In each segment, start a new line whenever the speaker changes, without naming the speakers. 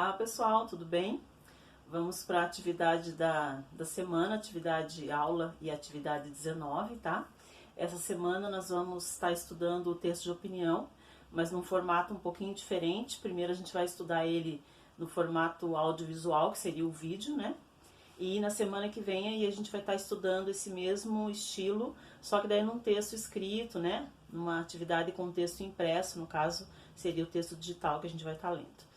Olá pessoal, tudo bem? Vamos para a atividade da semana, atividade aula e atividade 19, tá? Essa semana nós vamos estar estudando o texto de opinião, mas num formato um pouquinho diferente. Primeiro a gente vai estudar ele no formato audiovisual, que seria o vídeo, né? E na semana que vem aí a gente vai estar estudando esse mesmo estilo, só que daí num texto escrito, né? Numa atividade com texto impresso, no caso seria o texto digital que a gente vai estar lendo.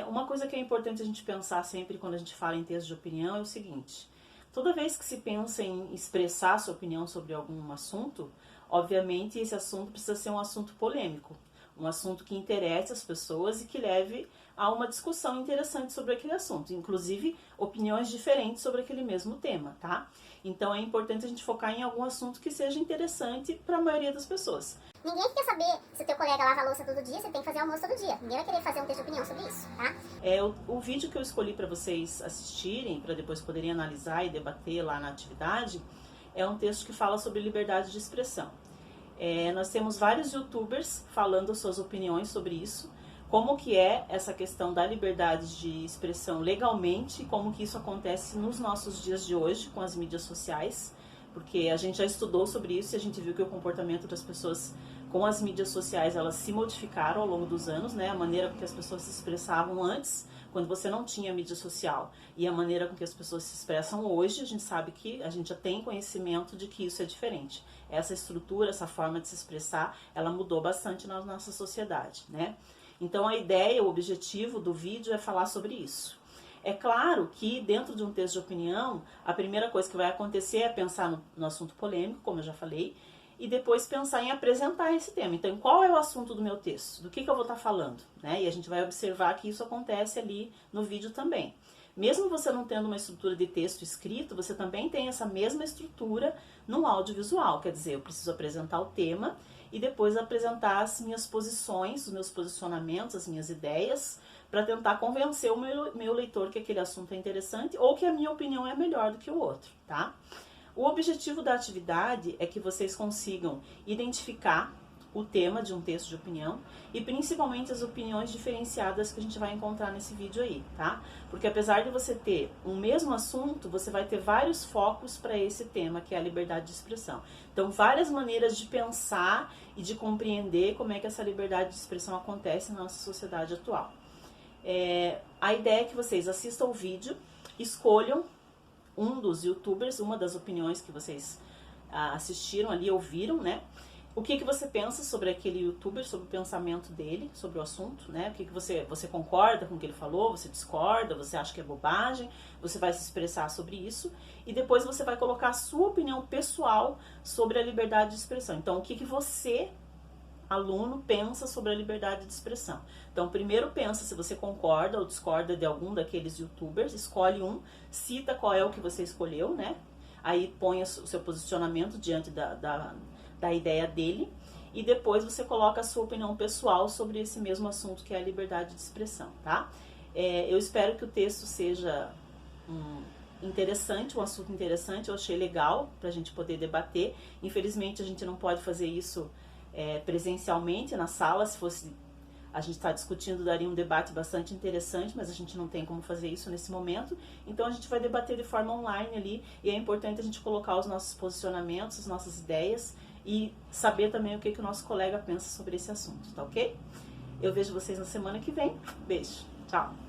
Uma coisa que é importante a gente pensar sempre quando a gente fala em texto de opinião é o seguinte: toda vez que se pensa em expressar sua opinião sobre algum assunto, obviamente esse assunto precisa ser um assunto polêmico, um assunto que interesse as pessoas e que leve a uma discussão interessante sobre aquele assunto, inclusive opiniões diferentes sobre aquele mesmo tema, tá? Então é importante a gente focar em algum assunto que seja interessante para a maioria das pessoas.
Ninguém quer saber se o teu colega lava a louça todo dia, você tem que fazer almoço todo dia. Ninguém vai querer fazer um texto de opinião sobre isso, tá?
O vídeo que eu escolhi para vocês assistirem, para depois poderem analisar e debater lá na atividade, é um texto que fala sobre liberdade de expressão. Nós temos vários youtubers falando suas opiniões sobre isso, como que é essa questão da liberdade de expressão legalmente, como que isso acontece nos nossos dias de hoje com as mídias sociais, porque a gente já estudou sobre isso e a gente viu que o comportamento das pessoas com as mídias sociais, elas se modificaram ao longo dos anos, né? A maneira com que as pessoas se expressavam antes, quando você não tinha mídia social, e a maneira com que as pessoas se expressam hoje, a gente sabe que a gente já tem conhecimento de que isso é diferente. Essa estrutura, essa forma de se expressar, ela mudou bastante na nossa sociedade, né? Então a ideia, o objetivo do vídeo é falar sobre isso. É claro que dentro de um texto de opinião, a primeira coisa que vai acontecer é pensar no assunto polêmico, como eu já falei, e depois pensar em apresentar esse tema. Então, qual é o assunto do meu texto? Do que eu vou estar falando? Né? E a gente vai observar que isso acontece ali no vídeo também. Mesmo você não tendo uma estrutura de texto escrito, você também tem essa mesma estrutura no audiovisual. Quer dizer, eu preciso apresentar o tema e depois apresentar as minhas posições, os meus posicionamentos, as minhas ideias, para tentar convencer o meu leitor que aquele assunto é interessante ou que a minha opinião é melhor do que o outro, tá? O objetivo da atividade é que vocês consigam identificar o tema de um texto de opinião e principalmente as opiniões diferenciadas que a gente vai encontrar nesse vídeo aí, tá? Porque apesar de você ter um mesmo assunto, você vai ter vários focos para esse tema, que é a liberdade de expressão. Então, várias maneiras de pensar e de compreender como é que essa liberdade de expressão acontece na nossa sociedade atual. A ideia é que vocês assistam o vídeo, escolham um dos youtubers, uma das opiniões que vocês assistiram ali, ouviram, né? O que você pensa sobre aquele youtuber, sobre o pensamento dele, sobre o assunto, né? O que você concorda com o que ele falou, você discorda, você acha que é bobagem, você vai se expressar sobre isso e depois você vai colocar a sua opinião pessoal sobre a liberdade de expressão. Então, o que você, aluno, pensa sobre a liberdade de expressão. Então, primeiro pensa se você concorda ou discorda de algum daqueles youtubers, escolhe um, cita qual é o que você escolheu, né? Aí põe o seu posicionamento diante da ideia dele e depois você coloca a sua opinião pessoal sobre esse mesmo assunto que é a liberdade de expressão, tá? Eu espero que o texto seja interessante, um assunto interessante, eu achei legal pra gente poder debater. Infelizmente a gente não pode fazer isso presencialmente na sala. Se fosse a gente está discutindo, daria um debate bastante interessante, mas a gente não tem como fazer isso nesse momento, então a gente vai debater de forma online ali, e é importante a gente colocar os nossos posicionamentos, as nossas ideias, e saber também o que o nosso colega pensa sobre esse assunto, tá ok? Eu vejo vocês na semana que vem. Beijo, tchau!